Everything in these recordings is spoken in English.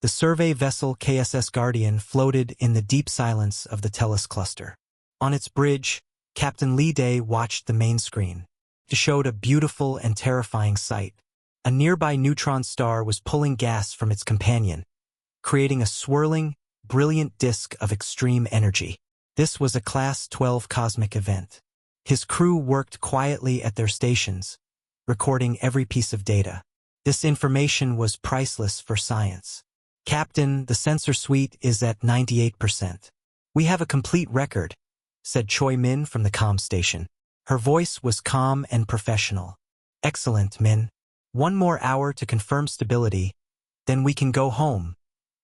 The survey vessel KSS Guardian floated in the deep silence of the Tellus cluster. On its bridge, Captain Lee Day watched the main screen. It showed a beautiful and terrifying sight. A nearby neutron star was pulling gas from its companion, creating a swirling, brilliant disk of extreme energy. This was a Class 12 cosmic event. His crew worked quietly at their stations, recording every piece of data. This information was priceless for science. Captain, the sensor suite is at 98%. We have a complete record, said Choi Min from the comm station. Her voice was calm and professional. Excellent, Min. 1 more hour to confirm stability, then we can go home,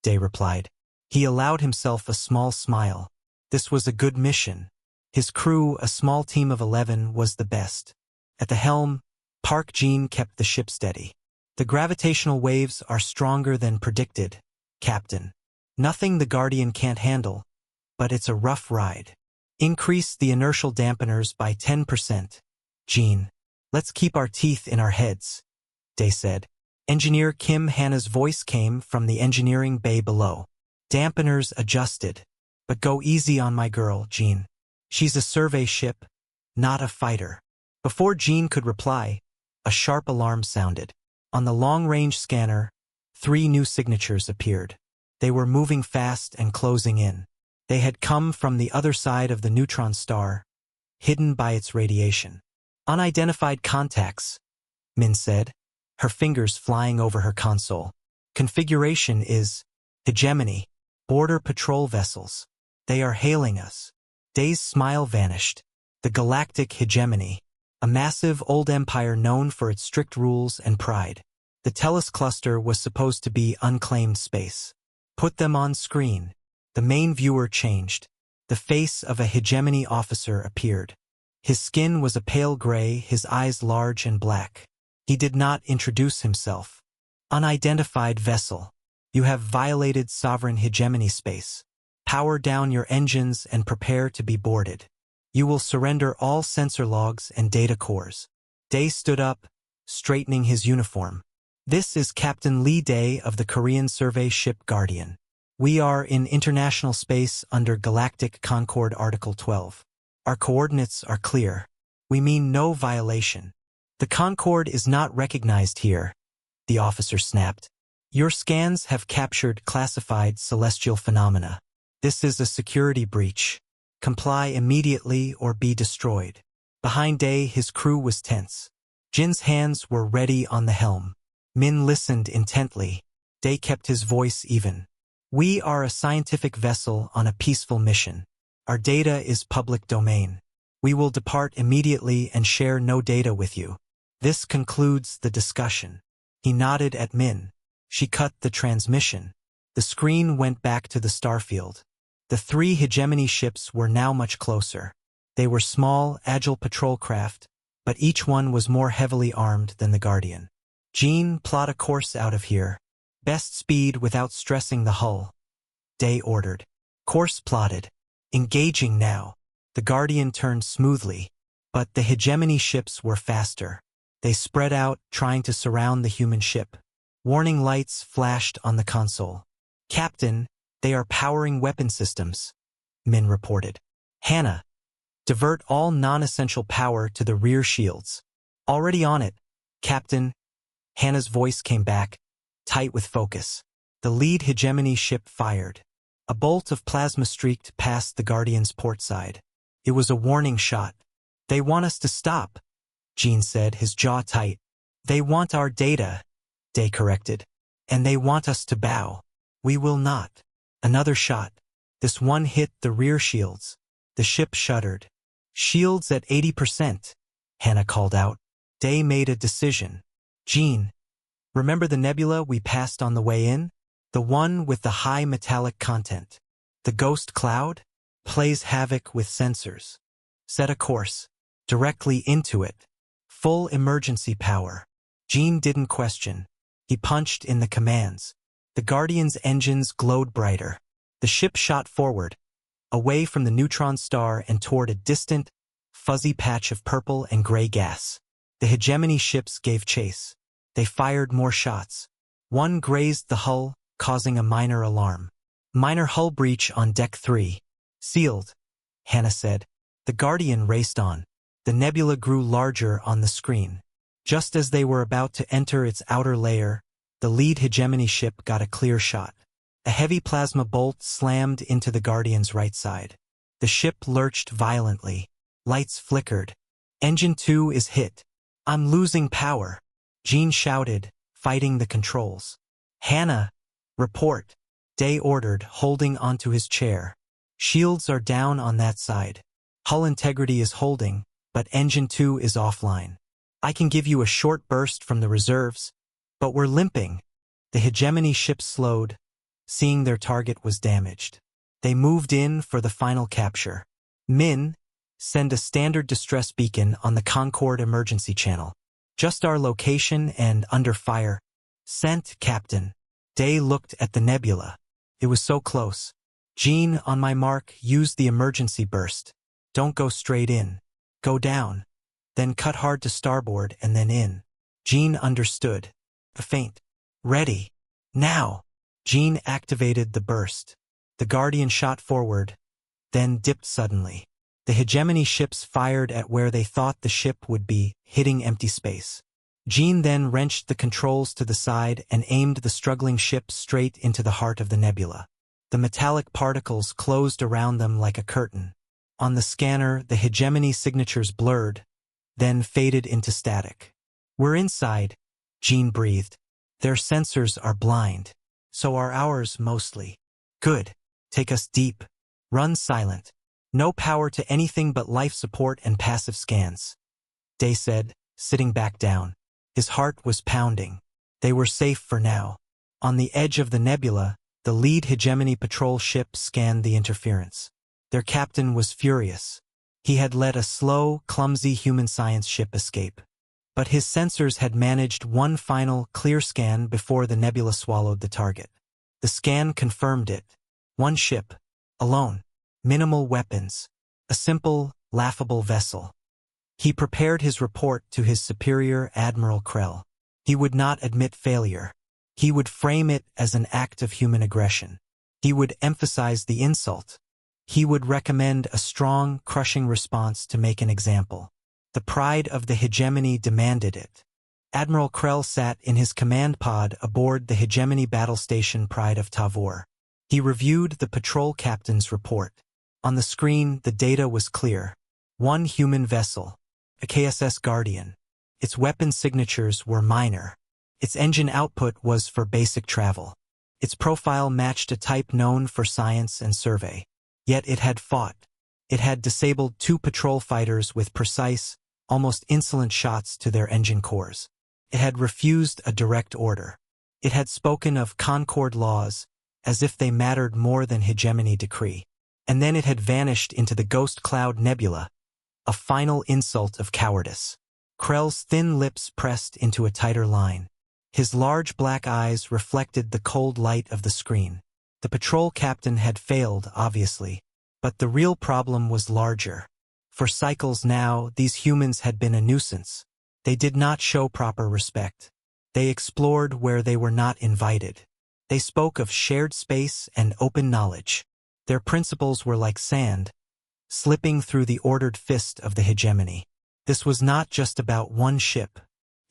Day replied. He allowed himself a small smile. This was a good mission. His crew, a small team of 11, was the best. At the helm, Park Jin kept the ship steady. The gravitational waves are stronger than predicted, Captain. Nothing the Guardian can't handle, but it's a rough ride. Increase the inertial dampeners by 10%. Jin, let's keep our teeth in our heads, Day said. Engineer Kim Hannah's voice came from the engineering bay below. Dampeners adjusted. But go easy on my girl, Jin. She's a survey ship, not a fighter. Before Jin could reply, a sharp alarm sounded. On the long-range scanner, 3 new signatures appeared. They were moving fast and closing in. They had come from the other side of the neutron star, hidden by its radiation. Unidentified contacts, Min said, her fingers flying over her console. Configuration is hegemony, border patrol vessels. They are hailing us. Day's smile vanished. The Galactic Hegemony, a massive old empire known for its strict rules and pride. The Tellus cluster was supposed to be unclaimed space. Put them on screen. The main viewer changed. The face of a hegemony officer appeared. His skin was a pale gray, his eyes large and black. He did not introduce himself. Unidentified vessel. You have violated sovereign hegemony space. Power down your engines and prepare to be boarded. You will surrender all sensor logs and data cores. Day stood up, straightening his uniform. This is Captain Lee Day of the Korean survey ship Guardian. We are in international space under Galactic Concord Article 12. Our coordinates are clear. We mean no violation. The Concord is not recognized here, the officer snapped. Your scans have captured classified celestial phenomena. This is a security breach. Comply immediately or be destroyed. Behind Day, his crew was tense. Jin's hands were ready on the helm. Min listened intently. Day kept his voice even. We are a scientific vessel on a peaceful mission. Our data is public domain. We will depart immediately and share no data with you. This concludes the discussion. He nodded at Min. She cut the transmission. The screen went back to the starfield. The 3 hegemony ships were now much closer. They were small, agile patrol craft, but each one was more heavily armed than the Guardian. Jin, plot a course out of here. Best speed without stressing the hull. Day ordered. Course plotted. Engaging now. The Guardian turned smoothly, but the hegemony ships were faster. They spread out, trying to surround the human ship. Warning lights flashed on the console. Captain, they are powering weapon systems, Min reported. Hannah, divert all non-essential power to the rear shields. Already on it, Captain. Hannah's voice came back, tight with focus. The lead hegemony ship fired. A bolt of plasma streaked past the Guardian's port side. It was a warning shot. They want us to stop, Jin said, his jaw tight. They want our data, Day corrected. And they want us to bow. We will not. Another shot. This one hit the rear shields. The ship shuddered. Shields at 80%, Hannah called out. Day made a decision. Jin, remember the nebula we passed on the way in? The one with the high metallic content. The ghost cloud? Plays havoc with sensors. Set a course. Directly into it. Full emergency power. Jin didn't question. He punched in the commands. The Guardian's engines glowed brighter. The ship shot forward, away from the neutron star and toward a distant, fuzzy patch of purple and gray gas. The hegemony ships gave chase. They fired more shots. One grazed the hull, causing a minor alarm. Minor hull breach on Deck 3. Sealed, Hannah said. The Guardian raced on. The nebula grew larger on the screen. Just as they were about to enter its outer layer, the lead hegemony ship got a clear shot. A heavy plasma bolt slammed into the Guardian's right side. The ship lurched violently. Lights flickered. Engine 2 is hit. I'm losing power, Jean shouted, fighting the controls. Hannah, report, Day ordered, holding onto his chair. Shields are down on that side. Hull integrity is holding, but Engine 2 is offline. I can give you a short burst from the reserves, but we're limping. The hegemony ship slowed, seeing their target was damaged. They moved in for the final capture. Min, send a standard distress beacon on the Concord emergency channel. Just our location and under fire. Sent, Captain. Day looked at the nebula. It was so close. Jean, on my mark, use the emergency burst. Don't go straight in. Go down. Then cut hard to starboard and then in. Jean understood. A feint. Ready. Now. Jean activated the burst. The Guardian shot forward, then dipped suddenly. The hegemony ships fired at where they thought the ship would be, hitting empty space. Jean then wrenched the controls to the side and aimed the struggling ship straight into the heart of the nebula. The metallic particles closed around them like a curtain. On the scanner, the hegemony signatures blurred, then faded into static. We're inside, Jean breathed. Their sensors are blind. So are ours mostly. Good. Take us deep. Run silent. No power to anything but life support and passive scans. Day said, sitting back down. His heart was pounding. They were safe for now. On the edge of the nebula, the lead hegemony patrol ship scanned the interference. Their captain was furious. He had let a slow, clumsy human science ship escape. But his sensors had managed one final, clear scan before the nebula swallowed the target. The scan confirmed it. One ship. Alone. Minimal weapons. A simple, laughable vessel. He prepared his report to his superior, Admiral Krell. He would not admit failure. He would frame it as an act of human aggression. He would emphasize the insult. He would recommend a strong, crushing response to make an example. The pride of the hegemony demanded it. Admiral Krell sat in his command pod aboard the hegemony battle station Pride of Tavor. He reviewed the patrol captain's report. On the screen, the data was clear. One human vessel. A KSS Guardian. Its weapon signatures were minor. Its engine output was for basic travel. Its profile matched a type known for science and survey. Yet it had fought. It had disabled 2 patrol fighters with precise, almost insolent shots to their engine cores. It had refused a direct order. It had spoken of Concord laws, as if they mattered more than hegemony decree. And then it had vanished into the ghost cloud nebula, a final insult of cowardice. Krell's thin lips pressed into a tighter line. His large black eyes reflected the cold light of the screen. The patrol captain had failed, obviously, but the real problem was larger. For cycles now, these humans had been a nuisance. They did not show proper respect. They explored where they were not invited. They spoke of shared space and open knowledge. Their principles were like sand, slipping through the ordered fist of the hegemony. This was not just about one ship.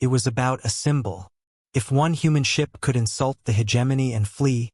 It was about a symbol. If one human ship could insult the hegemony and flee,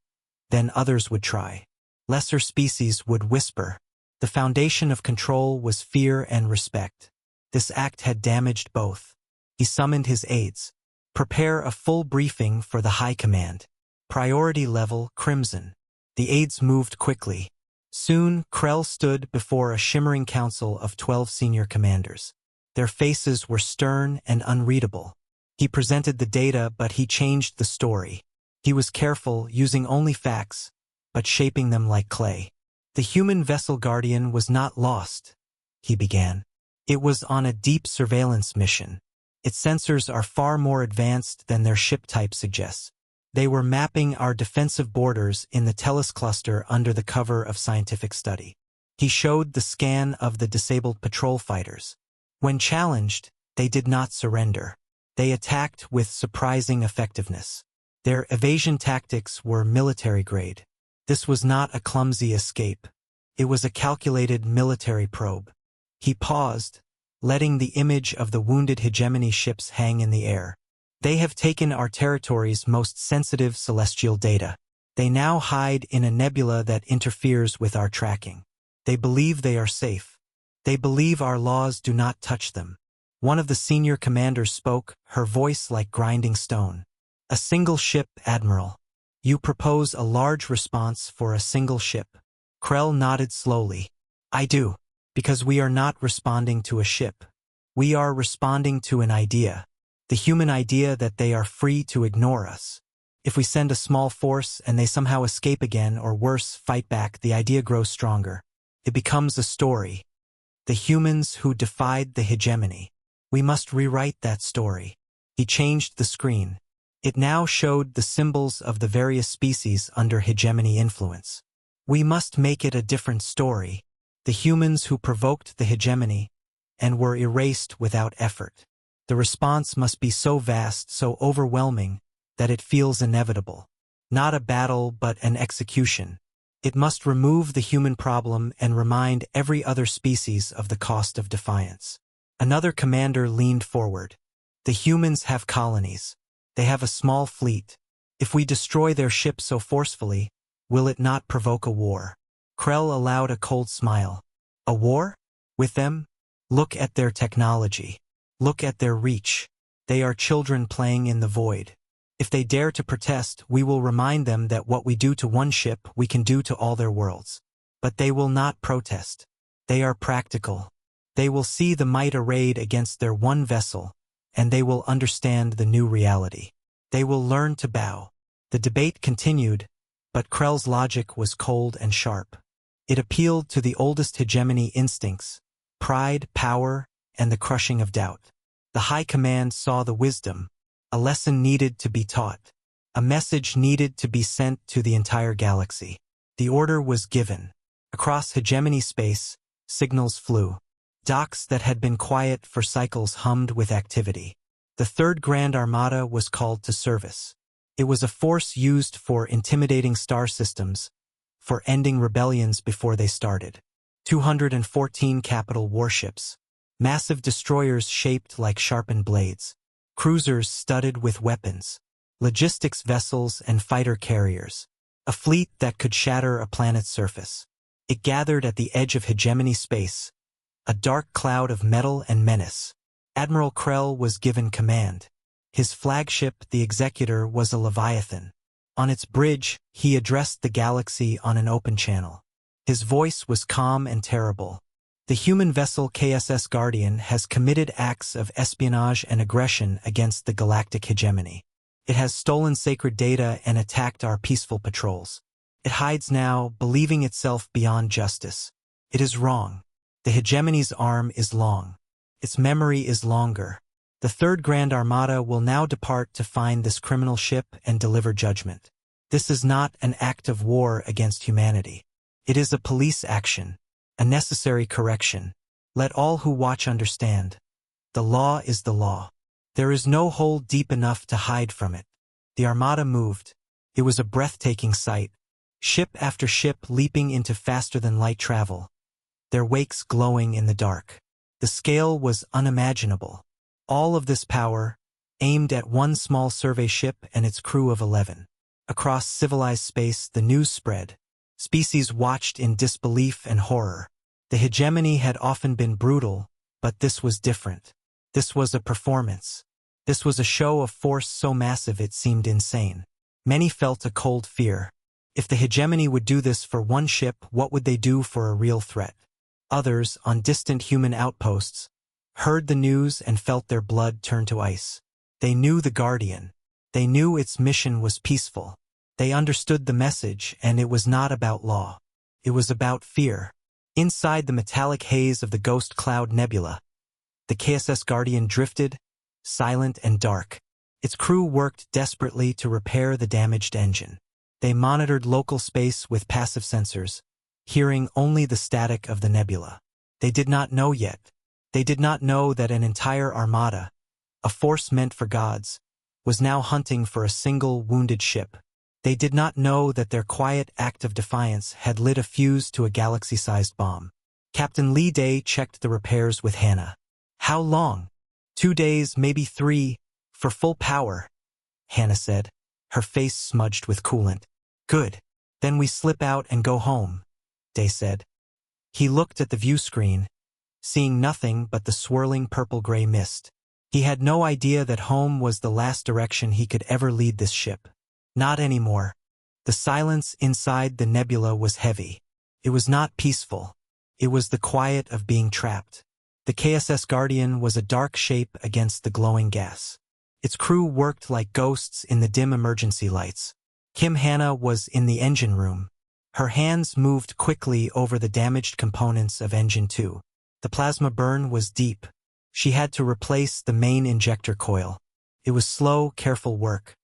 then others would try. Lesser species would whisper. The foundation of control was fear and respect. This act had damaged both. He summoned his aides. Prepare a full briefing for the High Command. Priority level Crimson. The aides moved quickly. Soon, Krell stood before a shimmering council of 12 senior commanders. Their faces were stern and unreadable. He presented the data, but he changed the story. He was careful, using only facts, but shaping them like clay. The human vessel Guardian was not lost, he began. It was on a deep surveillance mission. Its sensors are far more advanced than their ship type suggests. They were mapping our defensive borders in the Tellus cluster under the cover of scientific study. He showed the scan of the disabled patrol fighters. When challenged, they did not surrender. They attacked with surprising effectiveness. Their evasion tactics were military-grade. This was not a clumsy escape. It was a calculated military probe. He paused, letting the image of the wounded hegemony ships hang in the air. They have taken our territory's most sensitive celestial data. They now hide in a nebula that interferes with our tracking. They believe they are safe. They believe our laws do not touch them. One of the senior commanders spoke, her voice like grinding stone. A single ship, Admiral. You propose a large response for a single ship. Krell nodded slowly. I do. Because we are not responding to a ship. We are responding to an idea. The human idea that they are free to ignore us. If we send a small force and they somehow escape again or worse, fight back, the idea grows stronger. It becomes a story. The humans who defied the hegemony. We must rewrite that story. He changed the screen. It now showed the symbols of the various species under hegemony influence. We must make it a different story. The humans who provoked the hegemony and were erased without effort. The response must be so vast, so overwhelming, that it feels inevitable. Not a battle, but an execution. It must remove the human problem and remind every other species of the cost of defiance. Another commander leaned forward. The humans have colonies. They have a small fleet. If we destroy their ships so forcefully, will it not provoke a war? Krell allowed a cold smile. A war? With them? Look at their technology. Look at their reach. They are children playing in the void. If they dare to protest, we will remind them that what we do to one ship, we can do to all their worlds. But they will not protest. They are practical. They will see the might arrayed against their one vessel, and they will understand the new reality. They will learn to bow. The debate continued, but Krell's logic was cold and sharp. It appealed to the oldest hegemony instincts, pride, power, and the crushing of doubt. The High Command saw the wisdom. A lesson needed to be taught. A message needed to be sent to the entire galaxy. The order was given. Across hegemony space, signals flew. Docks that had been quiet for cycles hummed with activity. The Third Grand Armada was called to service. It was a force used for intimidating star systems, for ending rebellions before they started. 214 capital warships. Massive destroyers shaped like sharpened blades. Cruisers studded with weapons. Logistics vessels and fighter carriers. A fleet that could shatter a planet's surface. It gathered at the edge of hegemony space. A dark cloud of metal and menace. Admiral Krell was given command. His flagship, the Executor, was a Leviathan. On its bridge, he addressed the galaxy on an open channel. His voice was calm and terrible. The human vessel KSS Guardian has committed acts of espionage and aggression against the galactic hegemony. It has stolen sacred data and attacked our peaceful patrols. It hides now, believing itself beyond justice. It is wrong. The hegemony's arm is long. Its memory is longer. The Third Grand Armada will now depart to find this criminal ship and deliver judgment. This is not an act of war against humanity. It is a police action, a necessary correction. Let all who watch understand. The law is the law. There is no hole deep enough to hide from it. The Armada moved. It was a breathtaking sight. Ship after ship leaping into faster-than-light travel. Their wakes glowing in the dark. The scale was unimaginable. All of this power, aimed at one small survey ship and its crew of 11. Across civilized space, the news spread. Species watched in disbelief and horror. The hegemony had often been brutal, but this was different. This was a performance. This was a show of force so massive it seemed insane. Many felt a cold fear. If the hegemony would do this for one ship, what would they do for a real threat? Others, on distant human outposts, heard the news and felt their blood turn to ice. They knew the Guardian. They knew its mission was peaceful. They understood the message, and it was not about law. It was about fear. Inside the metallic haze of the Ghost Cloud Nebula, the KSS Guardian drifted, silent and dark. Its crew worked desperately to repair the damaged engine. They monitored local space with passive sensors, hearing only the static of the nebula. They did not know yet. They did not know that an entire armada, a force meant for gods, was now hunting for a single wounded ship. They did not know that their quiet act of defiance had lit a fuse to a galaxy-sized bomb. Captain Lee Day checked the repairs with Hannah. "How long?" "2 days, maybe 3, for full power," Hannah said, her face smudged with coolant. "Good. Then we slip out and go home," Day said. He looked at the view screen, seeing nothing but the swirling purple-gray mist. He had no idea that home was the last direction he could ever lead this ship. Not anymore. The silence inside the nebula was heavy. It was not peaceful. It was the quiet of being trapped. The KSS Guardian was a dark shape against the glowing gas. Its crew worked like ghosts in the dim emergency lights. Kim Hannah was in the engine room. Her hands moved quickly over the damaged components of Engine 2. The plasma burn was deep. She had to replace the main injector coil. It was slow, careful work.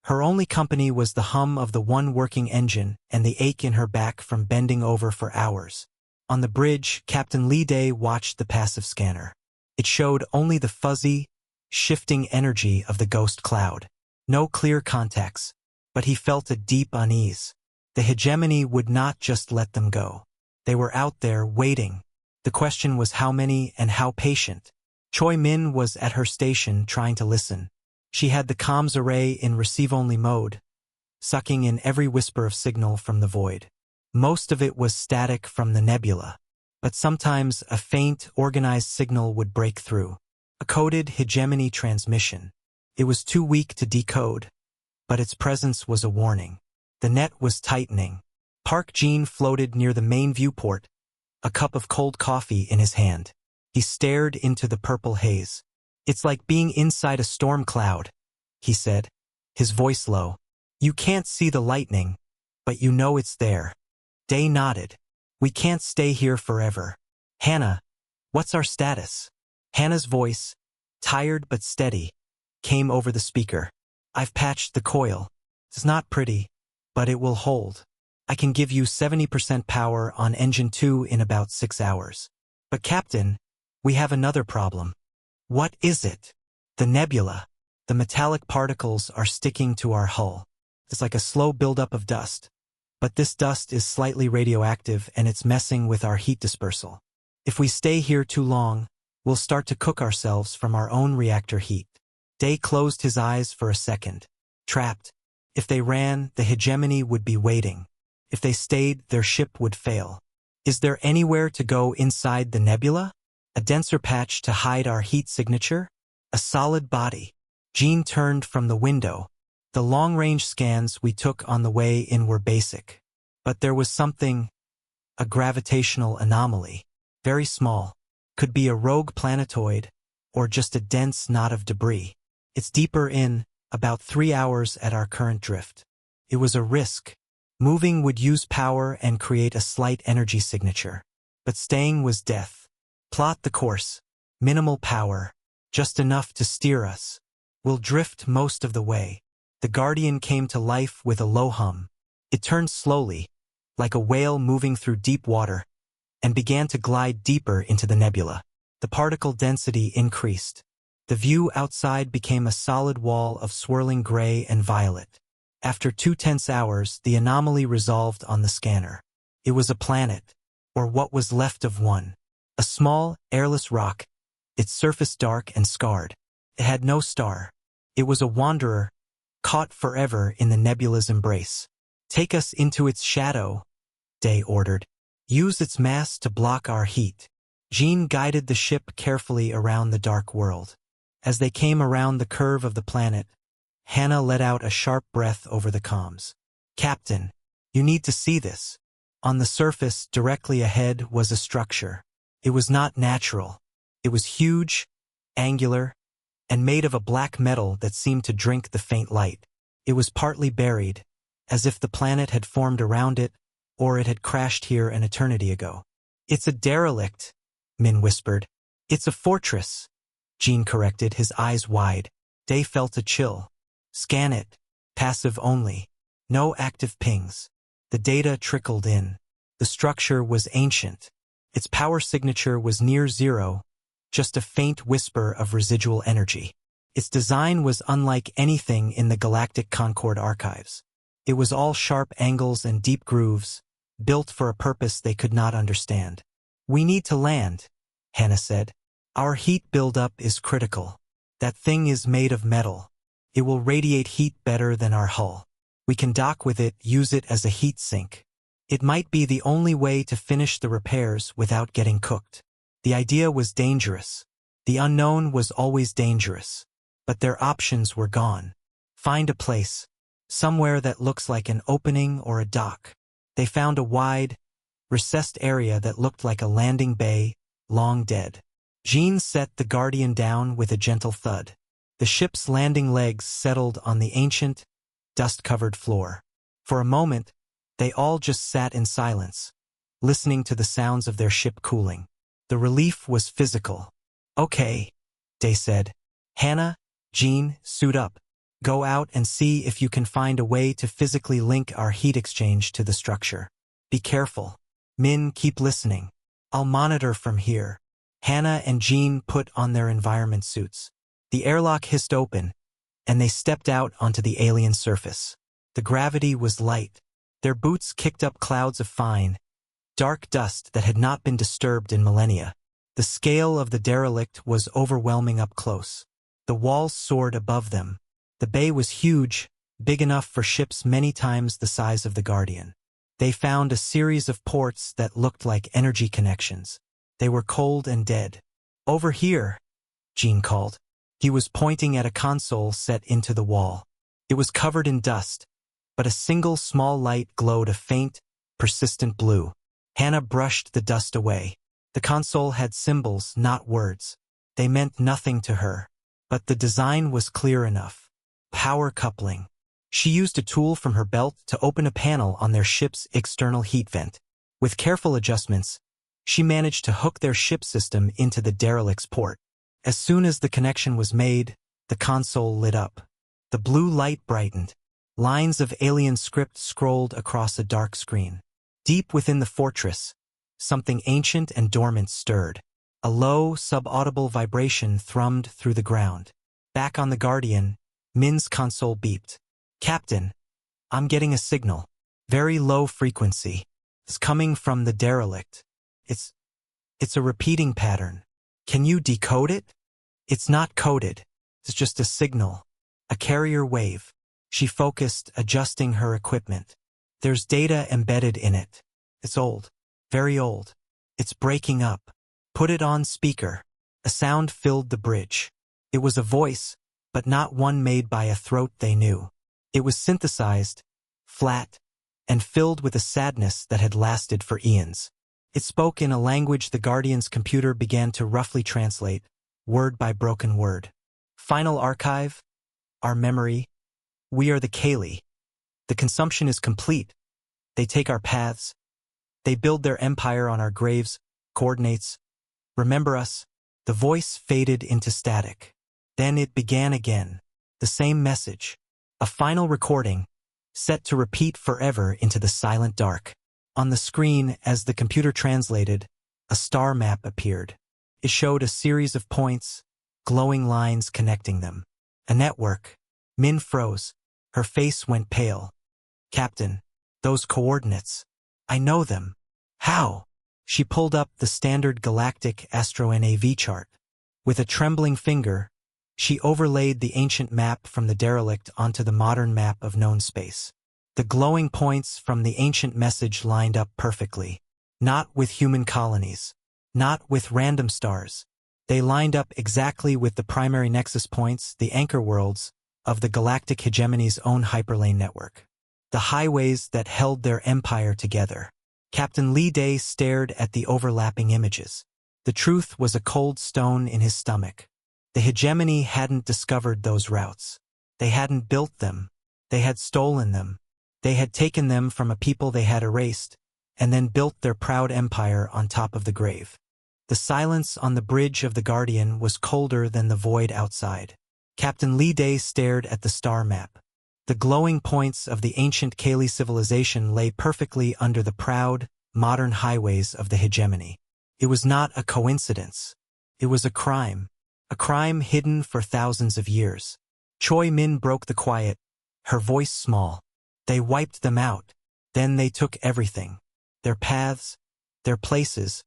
Her only company was the hum of the one working engine and the ache in her back from bending over for hours. On the bridge, Captain Lee Day watched the passive scanner. It showed only the fuzzy, shifting energy of the ghost cloud. No clear contacts, but he felt a deep unease. The hegemony would not just let them go. They were out there waiting. The question was how many and how patient. Choi Min was at her station trying to listen. She had the comms array in receive-only mode, sucking in every whisper of signal from the void. Most of it was static from the nebula, but sometimes a faint, organized signal would break through. A coded hegemony transmission. It was too weak to decode, but its presence was a warning. The net was tightening. Park Jean floated near the main viewport, a cup of cold coffee in his hand. He stared into the purple haze. "It's like being inside a storm cloud," he said, his voice low. "You can't see the lightning, but you know it's there." Day nodded. "We can't stay here forever." "Hannah, what's our status?" Hannah's voice, tired but steady, came over the speaker. "I've patched the coil. It's not pretty, but it will hold. I can give you 70% power on Engine 2 in about 6 hours. But Captain, we have another problem." "What is it?" "The nebula. The metallic particles are sticking to our hull. It's like a slow buildup of dust. But this dust is slightly radioactive and it's messing with our heat dispersal. If we stay here too long, we'll start to cook ourselves from our own reactor heat." Day closed his eyes for a second. Trapped. If they ran, the hegemony would be waiting. If they stayed, their ship would fail. "Is there anywhere to go inside the nebula? A denser patch to hide our heat signature? A solid body?" Jean turned from the window. The long-range scans we took on the way in were basic. But there was something, a gravitational anomaly. Very small. Could be a rogue planetoid, or just a dense knot of debris. It's deeper in, about 3 hours at our current drift. It was a risk. Moving would use power and create a slight energy signature. But staying was death. Plot the course. Minimal power. Just enough to steer us. We'll drift most of the way. The Guardian came to life with a low hum. It turned slowly, like a whale moving through deep water, and began to glide deeper into the nebula. The particle density increased. The view outside became a solid wall of swirling gray and violet. After 2 tense hours, the anomaly resolved on the scanner. It was a planet, or what was left of one. A small, airless rock, its surface dark and scarred. It had no star. It was a wanderer, caught forever in the nebula's embrace. "Take us into its shadow," Day ordered. "Use its mass to block our heat." Jean guided the ship carefully around the dark world. As they came around the curve of the planet, Hannah let out a sharp breath over the comms. "Captain, you need to see this." On the surface, directly ahead, was a structure. It was not natural. It was huge, angular, and made of a black metal that seemed to drink the faint light. It was partly buried, as if the planet had formed around it, or it had crashed here an eternity ago. "It's a derelict," Min whispered. "It's a fortress," Jean corrected, his eyes wide. Day felt a chill. "Scan it. Passive only. No active pings." The data trickled in. The structure was ancient. Its power signature was near zero, just a faint whisper of residual energy. Its design was unlike anything in the Galactic Concord archives. It was all sharp angles and deep grooves, built for a purpose they could not understand. "We need to land," Hannah said. "Our heat buildup is critical. That thing is made of metal. It will radiate heat better than our hull. We can dock with it, use it as a heat sink. It might be the only way to finish the repairs without getting cooked." The idea was dangerous. The unknown was always dangerous. But their options were gone. Find a place. Somewhere that looks like an opening or a dock. They found a wide, recessed area that looked like a landing bay, long dead. Jean set the Guardian down with a gentle thud. The ship's landing legs settled on the ancient, dust-covered floor. For a moment, they all just sat in silence, listening to the sounds of their ship cooling. The relief was physical. "Okay," Day said. "Hannah, Jean, suit up. Go out and see if you can find a way to physically link our heat exchange to the structure. Be careful. Min, keep listening. I'll monitor from here." Hannah and Jean put on their environment suits. The airlock hissed open, and they stepped out onto the alien surface. The gravity was light. Their boots kicked up clouds of fine, dark dust that had not been disturbed in millennia. The scale of the derelict was overwhelming up close. The walls soared above them. The bay was huge, big enough for ships many times the size of the Guardian. They found a series of ports that looked like energy connections. They were cold and dead. "Over here," Jean called. He was pointing at a console set into the wall. It was covered in dust, but a single small light glowed a faint, persistent blue. Hannah brushed the dust away. The console had symbols, not words. They meant nothing to her. But the design was clear enough. Power coupling. She used a tool from her belt to open a panel on their ship's external heat vent. With careful adjustments, she managed to hook their ship system into the derelict's port. As soon as the connection was made, the console lit up. The blue light brightened. Lines of alien script scrolled across a dark screen. Deep within the fortress, something ancient and dormant stirred. A low, subaudible vibration thrummed through the ground. Back on the Guardian, Min's console beeped. "Captain, I'm getting a signal. Very low frequency. It's coming from the derelict. It's a repeating pattern. Can you decode it?" "It's not coded. It's just a signal. A carrier wave." She focused, adjusting her equipment. "There's data embedded in it. It's old. Very old. It's breaking up. Put it on speaker." A sound filled the bridge. It was a voice, but not one made by a throat they knew. It was synthesized, flat, and filled with a sadness that had lasted for eons. It spoke in a language the Guardian's computer began to roughly translate, word by broken word. "Final archive? Our memory? We are the Kaylee. The consumption is complete. They take our paths. They build their empire on our graves, coordinates. Remember us?" The voice faded into static. Then it began again. The same message. A final recording, set to repeat forever into the silent dark. On the screen, as the computer translated, a star map appeared. It showed a series of points, glowing lines connecting them. A network. Min froze. Her face went pale. "Captain, those coordinates. I know them. How?" She pulled up the standard galactic astro-NAV chart. With a trembling finger, she overlaid the ancient map from the derelict onto the modern map of known space. The glowing points from the ancient message lined up perfectly. Not with human colonies. Not with random stars. They lined up exactly with the primary nexus points, the anchor worlds, of the galactic hegemony's own hyperlane network. The highways that held their empire together. Captain Lee Day stared at the overlapping images. The truth was a cold stone in his stomach. The hegemony hadn't discovered those routes. They hadn't built them. They had stolen them. They had taken them from a people they had erased, and then built their proud empire on top of the grave. The silence on the bridge of the Guardian was colder than the void outside. Captain Lee Day stared at the star map. The glowing points of the ancient Kaylee civilization lay perfectly under the proud, modern highways of the hegemony. It was not a coincidence. It was a crime. a crime hidden for thousands of years. Choi Min broke the quiet, her voice small. They wiped them out. Then they took everything. Their paths, their places.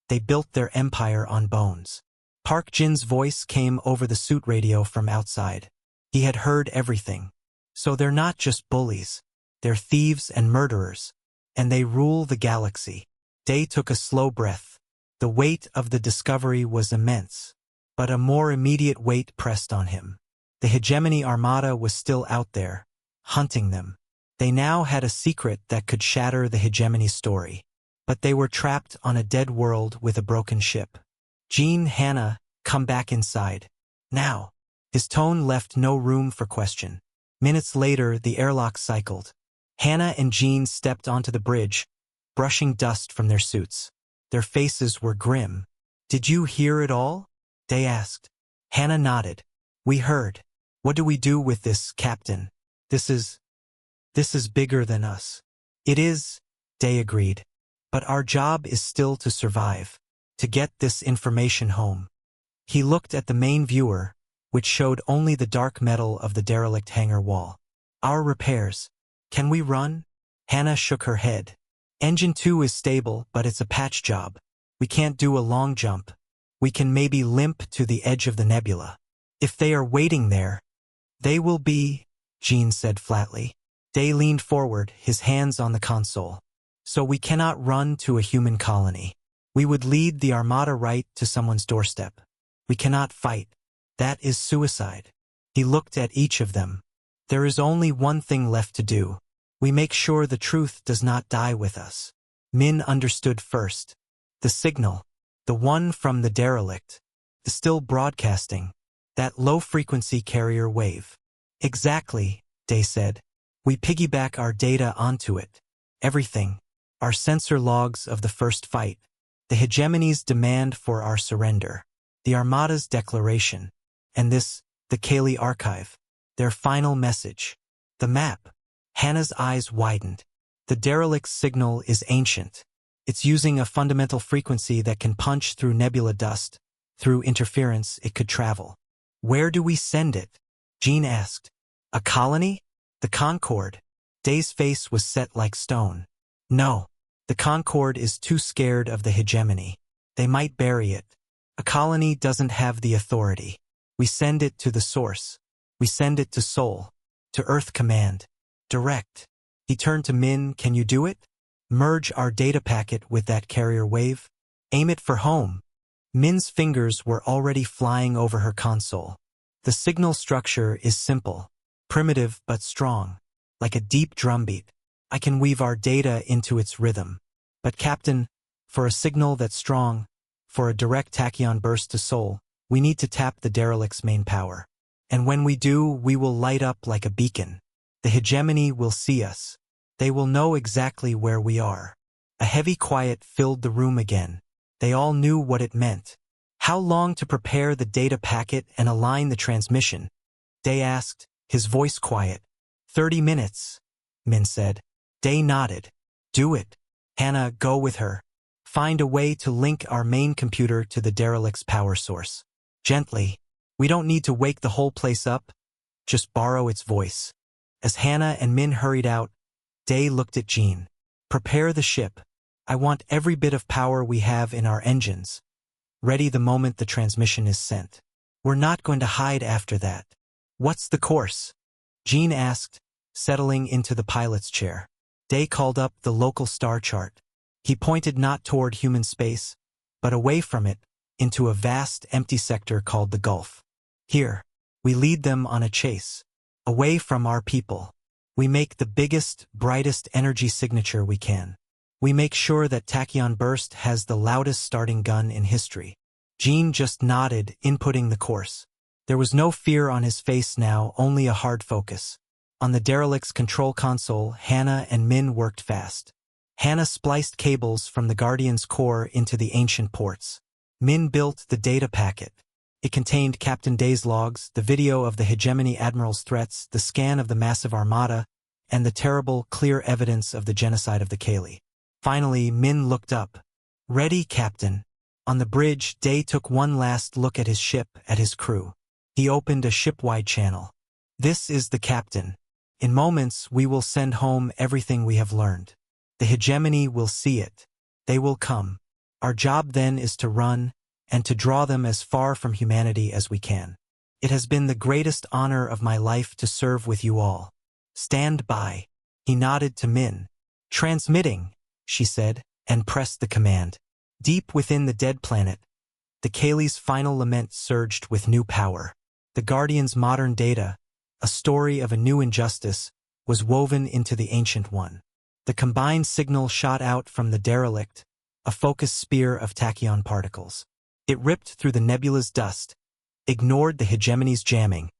They built their empire on bones. Park Jin's voice came over the suit radio from outside. He had heard everything. So they're not just bullies. They're thieves and murderers. And they rule the galaxy. Day took a slow breath. The weight of the discovery was immense. But a more immediate weight pressed on him. The hegemony Armada was still out there, hunting them. They now had a secret that could shatter the hegemony story. But they were trapped on a dead world with a broken ship. Jean, Hannah, come back inside. Now. His tone left no room for question. Minutes later, the airlock cycled. Hannah and Jean stepped onto the bridge, brushing dust from their suits. Their faces were grim. Did you hear it all? They asked. Hannah nodded. We heard. What do we do with this, Captain? This is bigger than us. It is, Day agreed. But our job is still to survive, to get this information home. He looked at the main viewer, which showed only the dark metal of the derelict hangar wall. Our repairs. Can we run? Hannah shook her head. Engine 2 is stable, but it's a patch job. We can't do a long jump. We can maybe limp to the edge of the nebula. If they are waiting there, they will be, Jean said flatly. Day leaned forward, his hands on the console. So we cannot run to a human colony. We would lead the Armada right to someone's doorstep. We cannot fight. That is suicide. He looked at each of them. There is only one thing left to do. We make sure the truth does not die with us. Min understood first. The signal. The one from the derelict. The still broadcasting. That low-frequency carrier wave. Exactly, Day said. We piggyback our data onto it. Everything. Our sensor logs of the first fight. The hegemony's demand for our surrender. The Armada's declaration. And this, the Kaylee archive. Their final message. The map. Hannah's eyes widened. The derelict's signal is ancient. It's using a fundamental frequency that can punch through nebula dust. Through interference, it could travel. Where do we send it? Jean asked. A colony? The Concord. Day's face was set like stone. No. The Concord is too scared of the hegemony. They might bury it. A colony doesn't have the authority. We send it to the source. We send it to Sol. To Earth Command. Direct. He turned to Min. Can you do it? Merge our data packet with that carrier wave. Aim it for home. Min's fingers were already flying over her console. The signal structure is simple. Primitive but strong. Like a deep drumbeat. I can weave our data into its rhythm. But Captain, for a signal that's strong, for a direct tachyon burst to Sol, we need to tap the derelict's main power. And when we do, we will light up like a beacon. The hegemony will see us. They will know exactly where we are. A heavy quiet filled the room again. They all knew what it meant. How long to prepare the data packet and align the transmission? Day asked, his voice quiet. 30 minutes, Min said. Day nodded. Do it. Hannah, go with her. Find a way to link our main computer to the derelict's power source. Gently. We don't need to wake the whole place up. Just borrow its voice. As Hannah and Min hurried out, Day looked at Jean. Prepare the ship. I want every bit of power we have in our engines. Ready the moment the transmission is sent. We're not going to hide after that. What's the course? Jean asked, settling into the pilot's chair. Day called up the local star chart. He pointed not toward human space, but away from it, into a vast empty sector called the Gulf. Here, we lead them on a chase. Away from our people. We make the biggest, brightest energy signature we can. We make sure that Tachyon Burst has the loudest starting gun in history. Jean just nodded, inputting the course. There was no fear on his face now, only a hard focus. On the derelict's control console, Hannah and Min worked fast. Hannah spliced cables from the Guardian's core into the ancient ports. Min built the data packet. It contained Captain Day's logs, the video of the hegemony admiral's threats, the scan of the massive Armada, and the terrible, clear evidence of the genocide of the Kaylee. Finally, Min looked up. Ready, Captain. On the bridge, Day took one last look at his ship, at his crew. He opened a ship-wide channel. "This is the captain. In moments, we will send home everything we have learned. The hegemony will see it. They will come. Our job then is to run, and to draw them as far from humanity as we can. It has been the greatest honor of my life to serve with you all. Stand by." He nodded to Min. "Transmitting," she said, and pressed the command. Deep within the dead planet, the Kaylee's final lament surged with new power. The Guardian's modern data, a story of a new injustice, was woven into the ancient one. The combined signal shot out from the derelict, a focused spear of tachyon particles. It ripped through the nebula's dust, ignored the hegemony's jamming,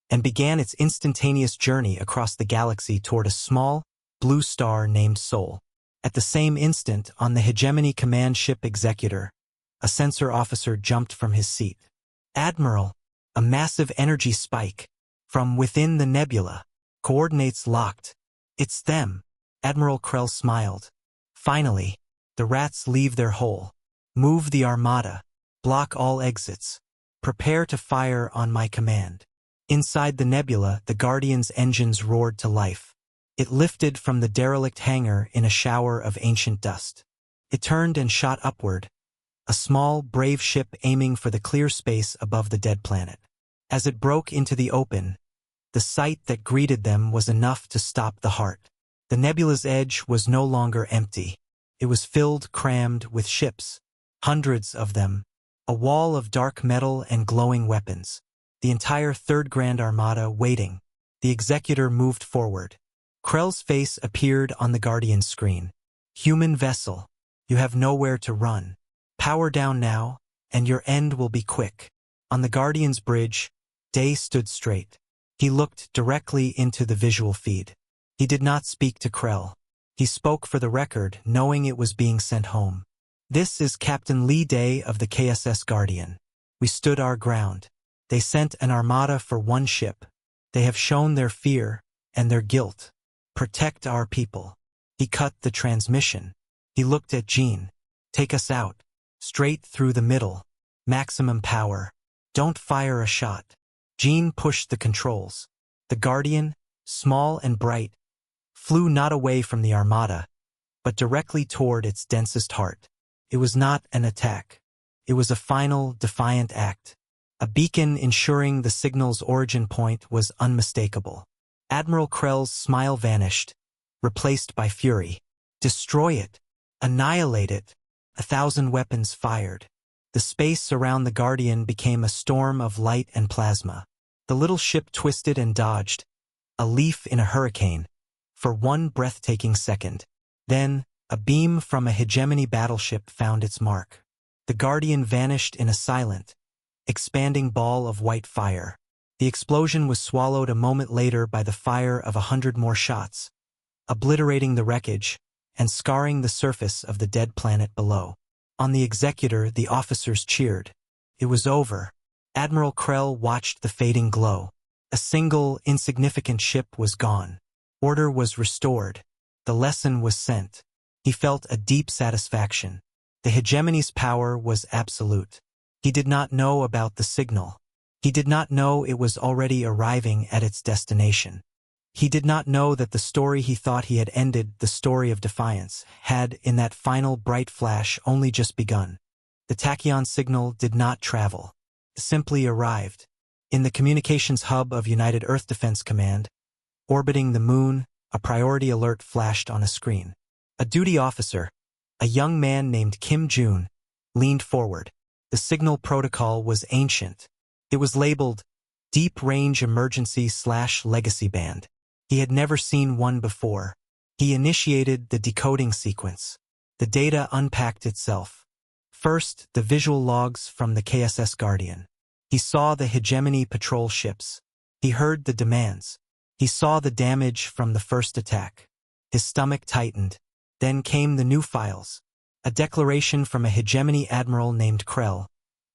and began its instantaneous journey across the galaxy toward a small, blue star named Sol. At the same instant, on the hegemony command ship Executor, a sensor officer jumped from his seat. "Admiral!" A massive energy spike. From within the nebula. Coordinates locked. "It's them." Admiral Krell smiled. "Finally. The rats leave their hole. Move the Armada. Block all exits. Prepare to fire on my command." Inside the nebula, the Guardian's engines roared to life. It lifted from the derelict hangar in a shower of ancient dust. It turned and shot upward, a small, brave ship aiming for the clear space above the dead planet. As it broke into the open, the sight that greeted them was enough to stop the heart. The nebula's edge was no longer empty. It was filled, crammed with ships, hundreds of them, a wall of dark metal and glowing weapons. The entire Third Grand Armada waiting. The Executor moved forward. Krell's face appeared on the Guardian's screen. "Human vessel, you have nowhere to run. Power down now, and your end will be quick." On the Guardian's bridge, Day stood straight. He looked directly into the visual feed. He did not speak to Krell. He spoke for the record, knowing it was being sent home. "This is Captain Lee Day of the KSS Guardian. We stood our ground. They sent an armada for one ship. They have shown their fear and their guilt. Protect our people." He cut the transmission. He looked at Jean. "Take us out. Straight through the middle. Maximum power. Don't fire a shot." Jean pushed the controls. The Guardian, small and bright, flew not away from the Armada, but directly toward its densest heart. It was not an attack. It was a final, defiant act. A beacon ensuring the signal's origin point was unmistakable. Admiral Krell's smile vanished, replaced by fury. "Destroy it. Annihilate it." 1,000 weapons fired. The space around the Guardian became a storm of light and plasma. The little ship twisted and dodged, a leaf in a hurricane, for one breathtaking second. Then, a beam from a hegemony battleship found its mark. The Guardian vanished in a silent, expanding ball of white fire. The explosion was swallowed a moment later by the fire of 100 more shots, obliterating the wreckage and scarring the surface of the dead planet below. On the Executor, the officers cheered. It was over. Admiral Krell watched the fading glow. A single, insignificant ship was gone. Order was restored. The lesson was sent. He felt a deep satisfaction. The hegemony's power was absolute. He did not know about the signal. He did not know it was already arriving at its destination. He did not know that the story he thought he had ended, the story of defiance, had, in that final bright flash, only just begun. The tachyon signal did not travel. It simply arrived. In the communications hub of United Earth Defense Command, orbiting the moon, a priority alert flashed on a screen. A duty officer, a young man named Kim Jun, leaned forward. The signal protocol was ancient. It was labeled Deep Range Emergency/Legacy Band. He had never seen one before. He initiated the decoding sequence. The data unpacked itself. First, the visual logs from the KSS Guardian. He saw the hegemony patrol ships. He heard the demands. He saw the damage from the first attack. His stomach tightened. Then came the new files. A declaration from a hegemony admiral named Krell,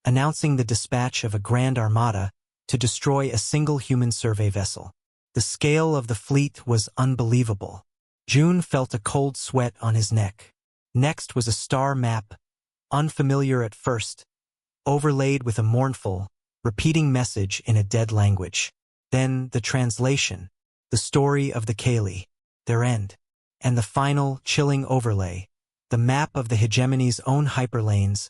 announcing the dispatch of a Grand Armada to destroy a single human survey vessel. The scale of the fleet was unbelievable. June felt a cold sweat on his neck. Next was a star map unfamiliar at first, overlaid with a mournful, repeating message in a dead language. Then the translation, the story of the Kaylee, their end, and the final, chilling overlay, the map of the hegemony's own hyperlanes,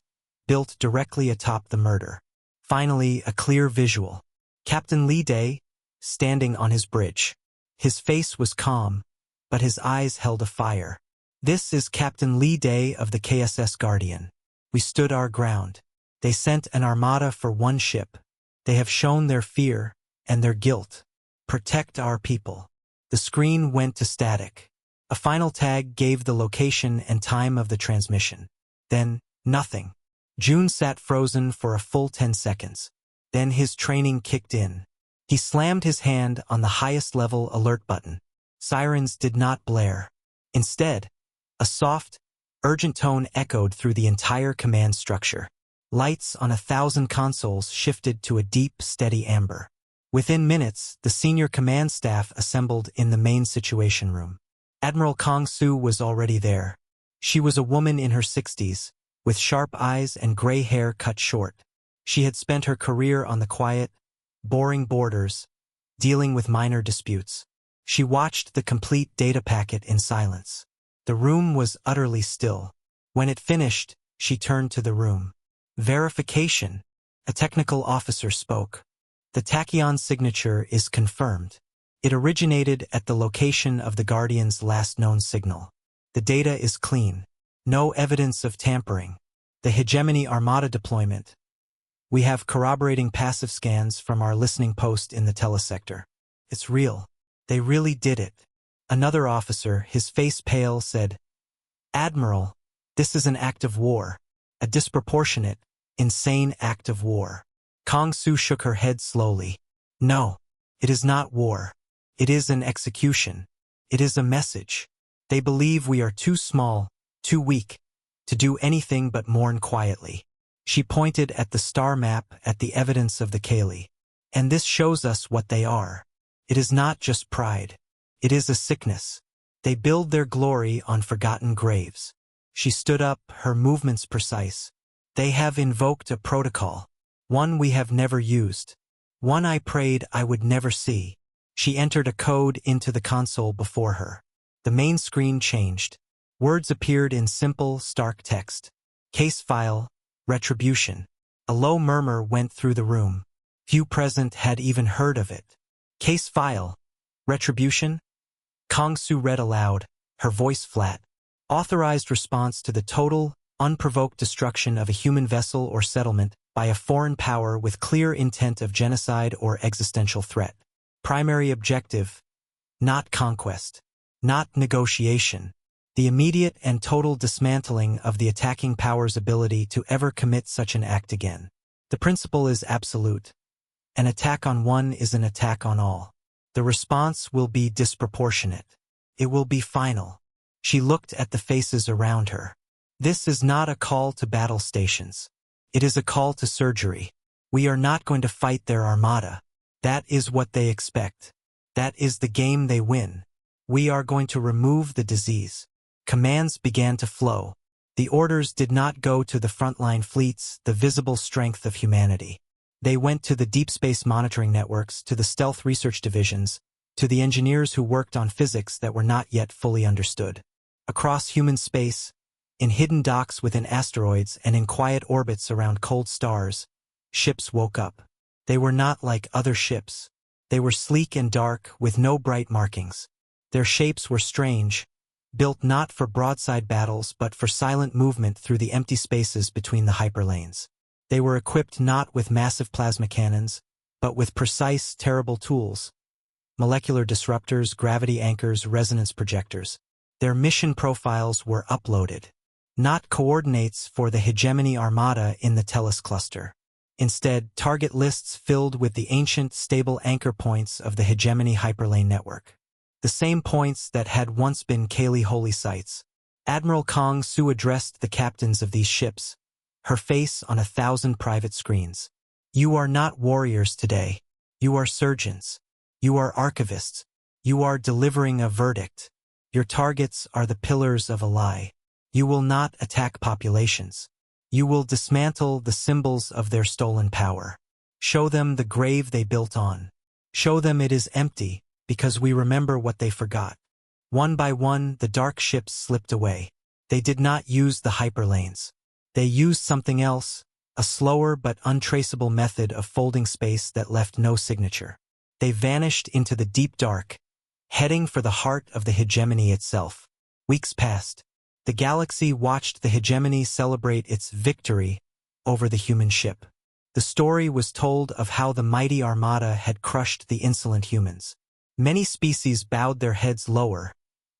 built directly atop the murder. Finally, a clear visual. Captain Lee Day, standing on his bridge. His face was calm, but his eyes held a fire. This is Captain Lee Day of the KSS Guardian. We stood our ground. They sent an armada for one ship. They have shown their fear and their guilt. Protect our people. The screen went to static. A final tag gave the location and time of the transmission. Then, nothing. June sat frozen for a full 10 seconds. Then his training kicked in. He slammed his hand on the highest level alert button. Sirens did not blare. Instead, a soft, urgent tone echoed through the entire command structure. Lights on 1,000 consoles shifted to a deep, steady amber. Within minutes, the senior command staff assembled in the main situation room. Admiral Kong Su was already there. She was a woman in her 60s, with sharp eyes and gray hair cut short. She had spent her career on the quiet, boring borders, dealing with minor disputes. She watched the complete data packet in silence. The room was utterly still. When it finished, she turned to the room. Verification. A technical officer spoke. The tachyon signature is confirmed. It originated at the location of the Guardian's last known signal. The data is clean. No evidence of tampering. The hegemony Armada deployment. We have corroborating passive scans from our listening post in the telesector. It's real. They really did it. Another officer, his face pale, said, "Admiral, this is an act of war. A disproportionate, insane act of war." Kong Su shook her head slowly. "No, it is not war. It is an execution. It is a message. They believe we are too small, too weak, to do anything but mourn quietly." She pointed at the star map at the evidence of the Kaylee. "And this shows us what they are. It is not just pride. It is a sickness. They build their glory on forgotten graves." She stood up, her movements precise. "They have invoked a protocol. One we have never used. One I prayed I would never see." She entered a code into the console before her. The main screen changed. Words appeared in simple, stark text. Case file, Retribution. A low murmur went through the room. Few present had even heard of it. Case file, Retribution? Kong Su read aloud, her voice flat. Authorized response to the total, unprovoked destruction of a human vessel or settlement by a foreign power with clear intent of genocide or existential threat. Primary objective, not conquest, not negotiation. The immediate and total dismantling of the attacking power's ability to ever commit such an act again. The principle is absolute. An attack on one is an attack on all. The response will be disproportionate. It will be final. She looked at the faces around her. This is not a call to battle stations. It is a call to surgery. We are not going to fight their armada. That is what they expect. That is the game they win. We are going to remove the disease. Commands began to flow. The orders did not go to the frontline fleets, the visible strength of humanity. They went to the deep space monitoring networks, to the stealth research divisions, to the engineers who worked on physics that were not yet fully understood. Across human space, in hidden docks within asteroids and in quiet orbits around cold stars, ships woke up. They were not like other ships. They were sleek and dark, with no bright markings. Their shapes were strange, built not for broadside battles but for silent movement through the empty spaces between the hyperlanes. They were equipped not with massive plasma cannons, but with precise, terrible tools. Molecular disruptors, gravity anchors, resonance projectors. Their mission profiles were uploaded. Not coordinates for the hegemony armada in the Tellus cluster. Instead, target lists filled with the ancient, stable anchor points of the hegemony hyperlane network. The same points that had once been Kaylee holy sites. Admiral Kong Su addressed the captains of these ships, her face on 1,000 private screens. "You are not warriors today. You are surgeons. You are archivists. You are delivering a verdict. Your targets are the pillars of a lie. You will not attack populations. You will dismantle the symbols of their stolen power. Show them the grave they built on. Show them it is empty, because we remember what they forgot. One by one, the dark ships slipped away. They did not use the hyperlanes. They used something else, a slower but untraceable method of folding space that left no signature. They vanished into the deep dark, heading for the heart of the hegemony itself. Weeks passed. The galaxy watched the hegemony celebrate its victory over the human ship. The story was told of how the mighty Armada had crushed the insolent humans. Many species bowed their heads lower,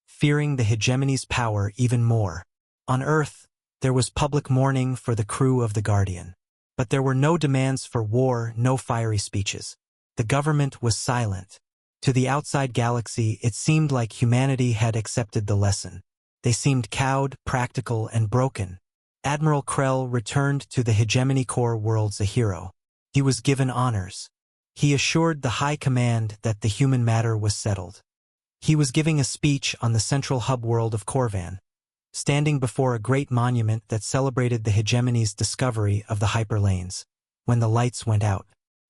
fearing the hegemony's power even more. On Earth, there was public mourning for the crew of the Guardian. But there were no demands for war, no fiery speeches. The government was silent. To the outside galaxy, it seemed like humanity had accepted the lesson. They seemed cowed, practical, and broken. Admiral Krell returned to the Hegemony Core worlds a hero. He was given honors. He assured the High Command that the human matter was settled. He was giving a speech on the central hub world of Corvan, standing before a great monument that celebrated the hegemony's discovery of the hyperlanes, when the lights went out.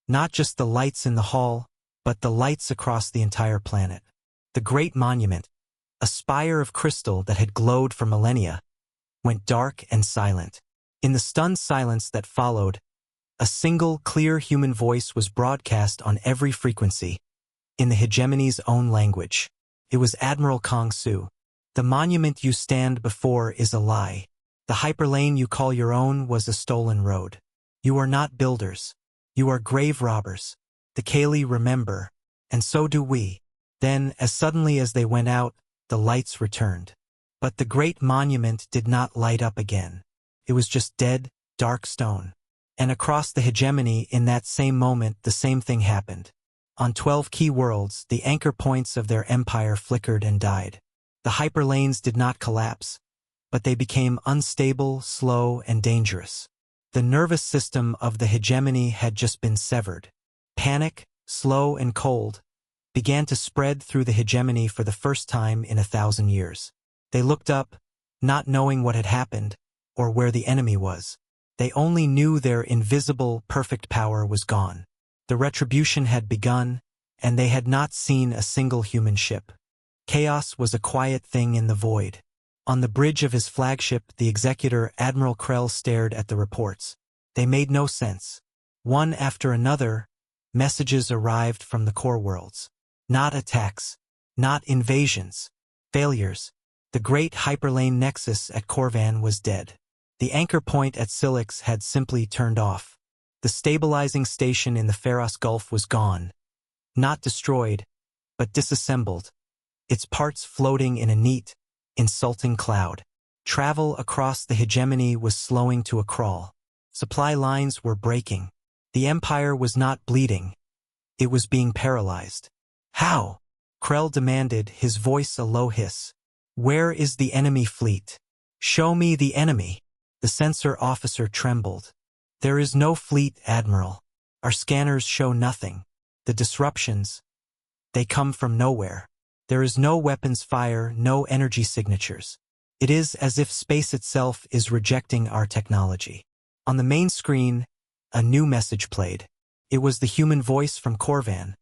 Not just the lights in the hall, but the lights across the entire planet. The great monument, a spire of crystal that had glowed for millennia, went dark and silent. In the stunned silence that followed, a single, clear human voice was broadcast on every frequency, in the hegemony's own language. It was Admiral Kong Su. The monument you stand before is a lie. The hyperlane you call your own was a stolen road. You are not builders. You are grave robbers. The Kaylee remember, and so do we. Then, as suddenly as they went out, the lights returned. But the great monument did not light up again. It was just dead, dark stone. And across the hegemony, in that same moment, the same thing happened. On 12 key worlds, the anchor points of their empire flickered and died. The hyperlanes did not collapse, but they became unstable, slow, and dangerous. The nervous system of the hegemony had just been severed. Panic, slow and cold, began to spread through the hegemony for the first time in 1,000 years. They looked up, not knowing what had happened, or where the enemy was. They only knew their invisible, perfect power was gone. The retribution had begun, and they had not seen a single human ship. Chaos was a quiet thing in the void. On the bridge of his flagship, the executor Admiral Krell stared at the reports. They made no sense. One after another, messages arrived from the core worlds. Not attacks, not invasions, failures. The great hyperlane nexus at Corvan was dead. The anchor point at Silix had simply turned off. The stabilizing station in the Pharos Gulf was gone. Not destroyed, but disassembled. Its parts floating in a neat, insulting cloud. Travel across the hegemony was slowing to a crawl. Supply lines were breaking. The Empire was not bleeding. It was being paralyzed. How? Krell demanded, his voice a low hiss. Where is the enemy fleet? Show me the enemy. The sensor officer trembled. There is no fleet, Admiral. Our scanners show nothing. The disruptions, they come from nowhere. There is no weapons fire, no energy signatures. It is as if space itself is rejecting our technology. On the main screen, a new message played. It was the human voice from Corvan,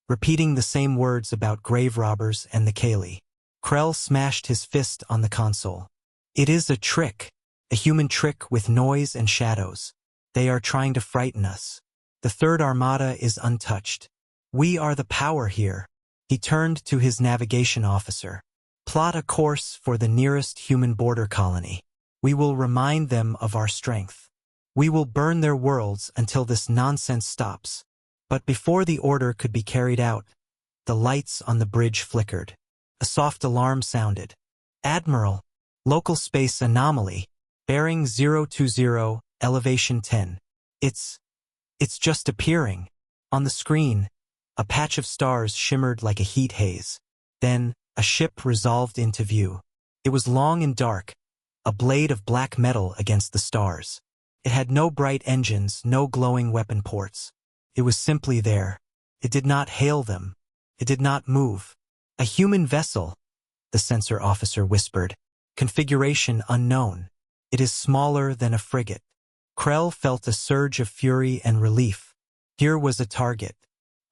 repeating the same words about grave robbers and the Kaylee. Krell smashed his fist on the console. It is a trick, a human trick with noise and shadows. They are trying to frighten us. The Third Armada is untouched. We are the power here. He turned to his navigation officer. Plot a course for the nearest human border colony. We will remind them of our strength. We will burn their worlds until this nonsense stops. But before the order could be carried out, the lights on the bridge flickered. A soft alarm sounded. Admiral, local space anomaly, bearing 020, elevation 10. It's just appearing. On the screen, a patch of stars shimmered like a heat haze. Then, a ship resolved into view. It was long and dark, a blade of black metal against the stars. It had no bright engines, no glowing weapon ports. It was simply there. It did not hail them. It did not move. A human vessel, the sensor officer whispered. Configuration unknown. It is smaller than a frigate. Krell felt a surge of fury and relief. Here was a target.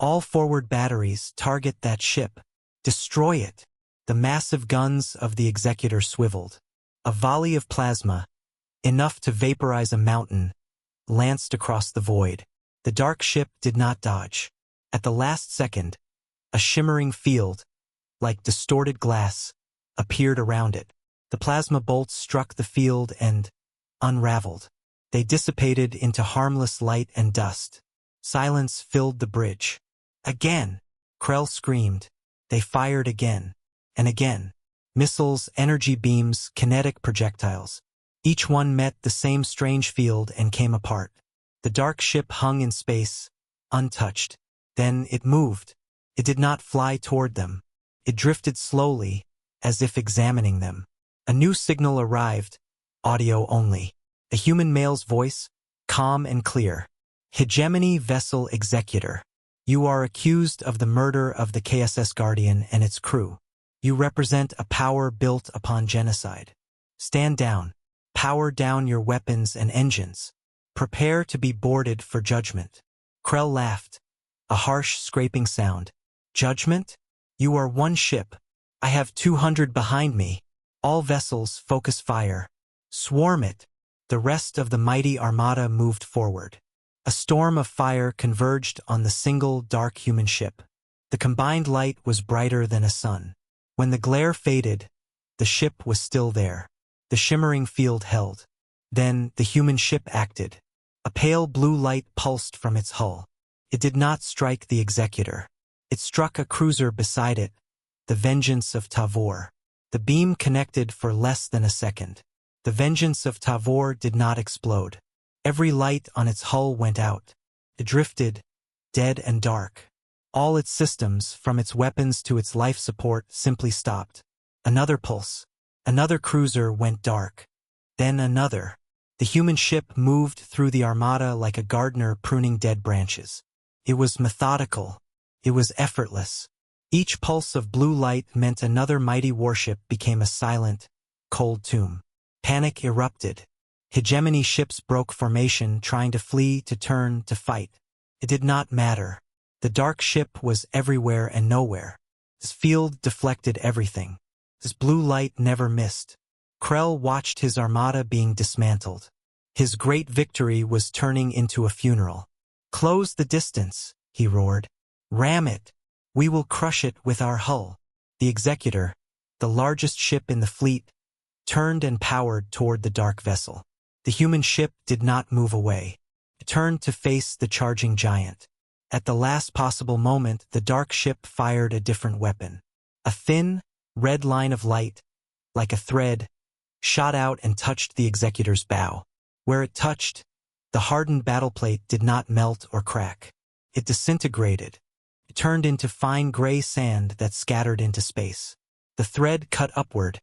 All forward batteries, target that ship. Destroy it. The massive guns of the Executor swiveled. A volley of plasma, enough to vaporize a mountain, lanced across the void. The dark ship did not dodge. At the last second, a shimmering field, like distorted glass, appeared around it. The plasma bolts struck the field and unraveled. They dissipated into harmless light and dust. Silence filled the bridge. Again! Krell screamed. They fired again. And again. Missiles, energy beams, kinetic projectiles. Each one met the same strange field and came apart. The dark ship hung in space, untouched. Then it moved. It did not fly toward them. It drifted slowly, as if examining them. A new signal arrived, audio only. A human male's voice, calm and clear. Hegemony Vessel Executor. You are accused of the murder of the KSS Guardian and its crew. You represent a power built upon genocide. Stand down. Power down your weapons and engines. Prepare to be boarded for judgment. Krell laughed. A harsh, scraping sound. Judgment? You are one ship. I have 200 behind me. All vessels focus fire. Swarm it. The rest of the mighty Armada moved forward. A storm of fire converged on the single dark human ship. The combined light was brighter than a sun. When the glare faded, the ship was still there. The shimmering field held. Then the human ship acted. A pale blue light pulsed from its hull. It did not strike the Executor. It struck a cruiser beside it, the Vengeance of Tavor. The beam connected for less than a second. The Vengeance of Tavor did not explode. Every light on its hull went out. It drifted, dead and dark. All its systems, from its weapons to its life support, simply stopped. Another pulse. Another cruiser went dark. Then another. The human ship moved through the Armada like a gardener pruning dead branches. It was methodical. It was effortless. Each pulse of blue light meant another mighty warship became a silent, cold tomb. Panic erupted. Hegemony ships broke formation, trying to flee, to turn, to fight. It did not matter. The dark ship was everywhere and nowhere. This field deflected everything. This blue light never missed. Krell watched his Armada being dismantled. His great victory was turning into a funeral. Close the distance, he roared. Ram it. We will crush it with our hull. The Executor, the largest ship in the fleet, turned and powered toward the dark vessel. The human ship did not move away. It turned to face the charging giant. At the last possible moment, the dark ship fired a different weapon. A thin, red line of light, like a thread, shot out and touched the Executor's bow. Where it touched, the hardened battleplate did not melt or crack. It disintegrated. It turned into fine gray sand that scattered into space. The thread cut upward,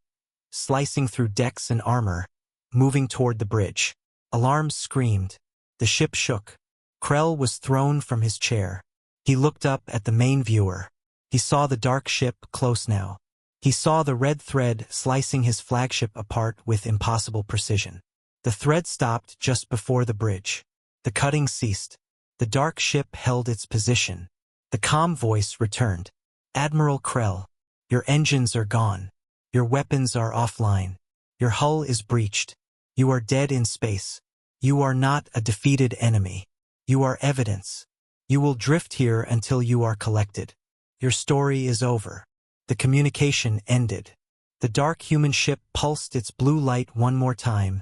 slicing through decks and armor, moving toward the bridge. Alarms screamed. The ship shook. Krell was thrown from his chair. He looked up at the main viewer. He saw the dark ship close now. He saw the red thread slicing his flagship apart with impossible precision. The thread stopped just before the bridge. The cutting ceased. The dark ship held its position. The calm voice returned. Admiral Krell, your engines are gone. Your weapons are offline. Your hull is breached. You are dead in space. You are not a defeated enemy. You are evidence. You will drift here until you are collected. Your story is over. The communication ended. The dark human ship pulsed its blue light one more time,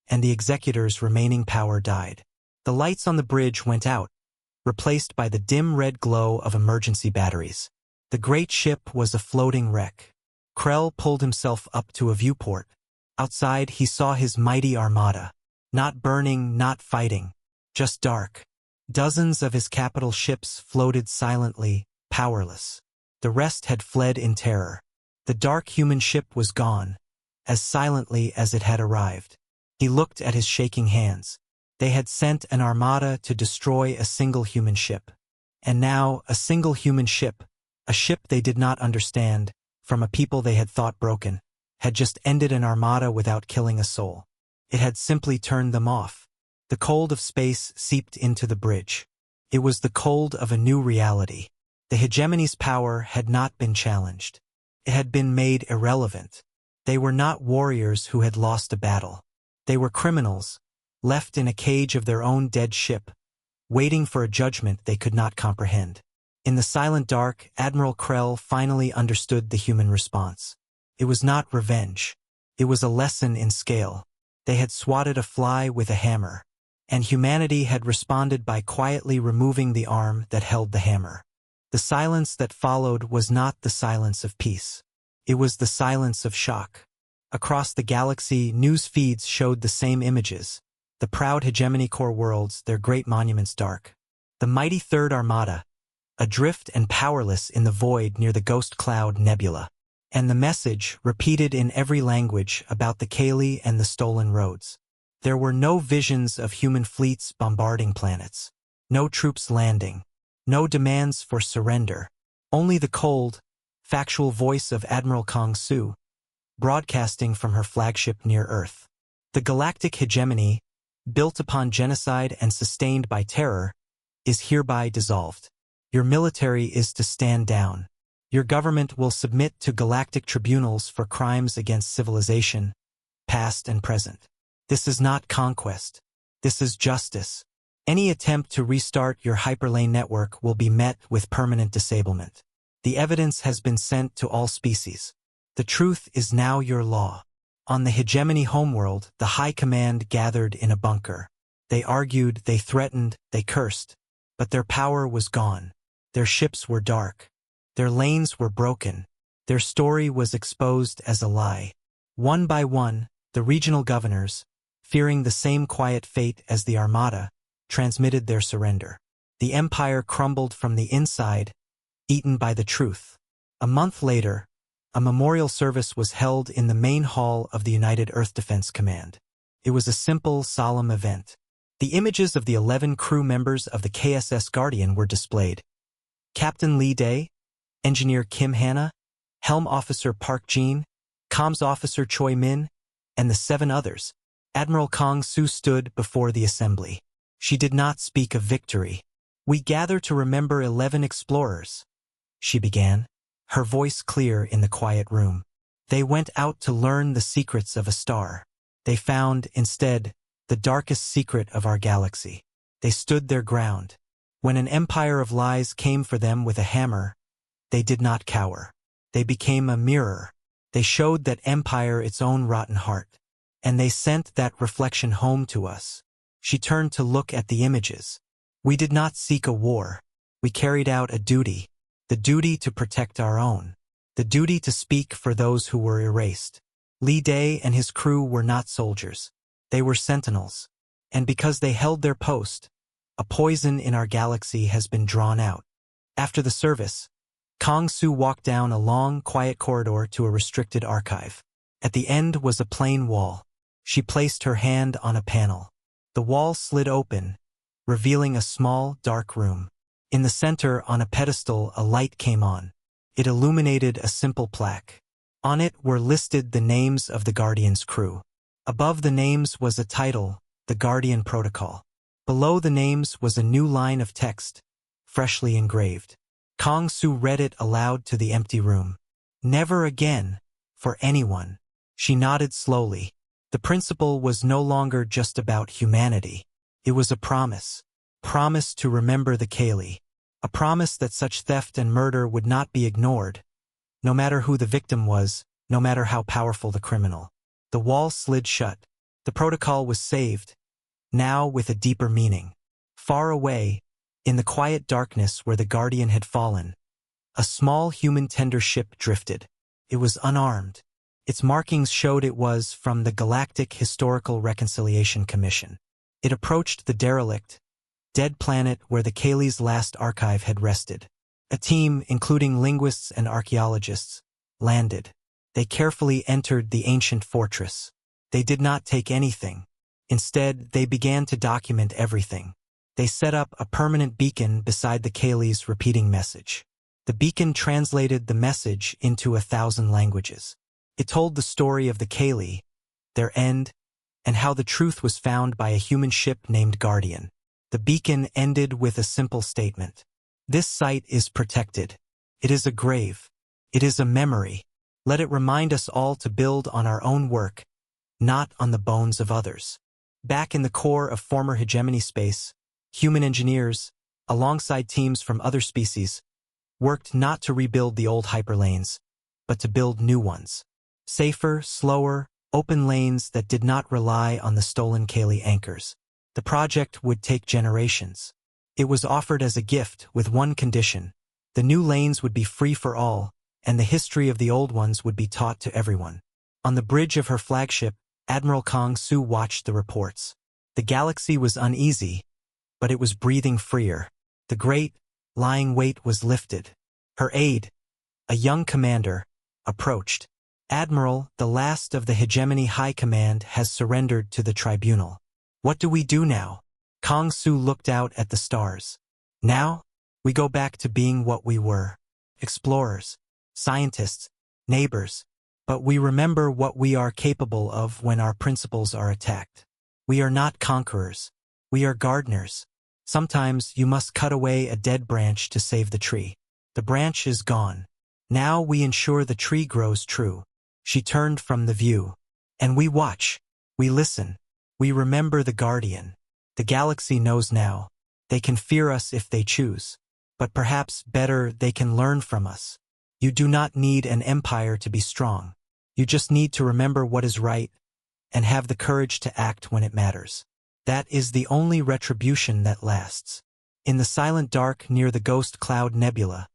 and the Executor's remaining power died. The lights on the bridge went out, replaced by the dim red glow of emergency batteries. The great ship was a floating wreck. Krell pulled himself up to a viewport. Outside, he saw his mighty Armada. Not burning, not fighting, just dark. Dozens of his capital ships floated silently, powerless. The rest had fled in terror. The dark human ship was gone, as silently as it had arrived. He looked at his shaking hands. They had sent an Armada to destroy a single human ship. And now, a single human ship, a ship they did not understand, from a people they had thought broken, had just ended an Armada without killing a soul. It had simply turned them off. The The cold of space seeped into the bridge. It was the cold of a new reality. The hegemony's power had not been challenged. It had been made irrelevant. They were not warriors who had lost a battle. They were criminals, left in a cage of their own dead ship, waiting for a judgment they could not comprehend. In the silent dark, Admiral Krell finally understood the human response. It was not revenge. It was a lesson in scale. They had swatted a fly with a hammer, and humanity had responded by quietly removing the arm that held the hammer. The silence that followed was not the silence of peace. It was the silence of shock. Across the galaxy, news feeds showed the same images. The proud hegemony core worlds, their great monuments dark. The mighty Third Armada, adrift and powerless in the void near the Ghost Cloud Nebula. And the message, repeated in every language, about the Kaylee and the stolen roads. There were no visions of human fleets bombarding planets. No troops landing. No demands for surrender. Only the cold, factual voice of Admiral Kong Su, broadcasting from her flagship near Earth. The galactic hegemony, built upon genocide and sustained by terror, is hereby dissolved. Your military is to stand down. Your government will submit to galactic tribunals for crimes against civilization, past and present. This is not conquest. This is justice. Any attempt to restart your hyperlane network will be met with permanent disablement. The evidence has been sent to all species. The truth is now your law. On the hegemony homeworld, the High Command gathered in a bunker. They argued, they threatened, they cursed. But their power was gone. Their ships were dark. Their lanes were broken. Their story was exposed as a lie. One by one, the regional governors, fearing the same quiet fate as the Armada, transmitted their surrender. The empire crumbled from the inside, eaten by the truth. A month later, a memorial service was held in the main hall of the United Earth Defense Command. It was a simple, solemn event. The images of the 11 crew members of the KSS Guardian were displayed. Captain Lee Day, Engineer Kim Hanna, Helm Officer Park Jin, Comms Officer Choi Min, and the 7 others. Admiral Kong Su stood before the assembly. She did not speak of victory. "We gather to remember 11 explorers," she began, her voice clear in the quiet room. "They went out to learn the secrets of a star. They found, instead, the darkest secret of our galaxy. They stood their ground. When an empire of lies came for them with a hammer, they did not cower. They became a mirror. They showed that empire its own rotten heart. And they sent that reflection home to us." She turned to look at the images. "We did not seek a war. We carried out a duty. The duty to protect our own. The duty to speak for those who were erased. Lee Day and his crew were not soldiers. They were sentinels. And because they held their post, a poison in our galaxy has been drawn out." After the service, Kong Su walked down a long, quiet corridor to a restricted archive. At the end was a plain wall. She placed her hand on a panel. The wall slid open, revealing a small, dark room. In the center, on a pedestal, a light came on. It illuminated a simple plaque. On it were listed the names of the Guardian's crew. Above the names was a title, The Guardian Protocol. Below the names was a new line of text, freshly engraved. Kong Su read it aloud to the empty room. "Never again, for anyone." She nodded slowly. The principle was no longer just about humanity. It was a promise. Promise to remember the Kaylee. A promise that such theft and murder would not be ignored, no matter who the victim was, no matter how powerful the criminal. The wall slid shut. The protocol was saved, now with a deeper meaning. Far away, in the quiet darkness where the Guardian had fallen, a small human tender ship drifted. It was unarmed. Its markings showed it was from the Galactic Historical Reconciliation Commission. It approached the derelict, dead planet where the Kaylee's last archive had rested. A team, including linguists and archaeologists, landed. They carefully entered the ancient fortress. They did not take anything. Instead, they began to document everything. They set up a permanent beacon beside the Kaylee's repeating message. The beacon translated the message into 1,000 languages. It told the story of the Kaylee, their end, and how the truth was found by a human ship named Guardian. The beacon ended with a simple statement. This site is protected. It is a grave. It is a memory. Let it remind us all to build on our own work, not on the bones of others. Back in the core of former hegemony space, human engineers, alongside teams from other species, worked not to rebuild the old hyperlanes, but to build new ones. Safer, slower, open lanes that did not rely on the stolen Kali anchors. The project would take generations. It was offered as a gift with one condition. The new lanes would be free for all, and the history of the old ones would be taught to everyone. On the bridge of her flagship, Admiral Kang Su watched the reports. The galaxy was uneasy, but it was breathing freer. The great, lying weight was lifted. Her aide, a young commander, approached. Admiral, the last of the hegemony high command has surrendered to the tribunal. What do we do now? Kang Su looked out at the stars. Now, we go back to being what we were. Explorers, scientists, neighbors. But we remember what we are capable of when our principles are attacked. We are not conquerors. We are gardeners. Sometimes you must cut away a dead branch to save the tree. The branch is gone. Now we ensure the tree grows true. She turned from the view. And we watch. We listen. We remember the Guardian. The galaxy knows now. They can fear us if they choose. But perhaps better, they can learn from us. You do not need an empire to be strong. You just need to remember what is right and have the courage to act when it matters. That is the only retribution that lasts. In the silent dark near the Ghost Cloud Nebula,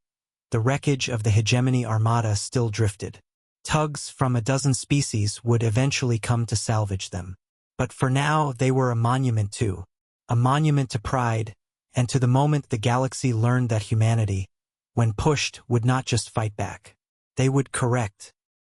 the wreckage of the hegemony Armada still drifted. Tugs from a dozen species would eventually come to salvage them. But for now, they were a monument to pride, and to the moment the galaxy learned that humanity, when pushed, would not just fight back. They would correct.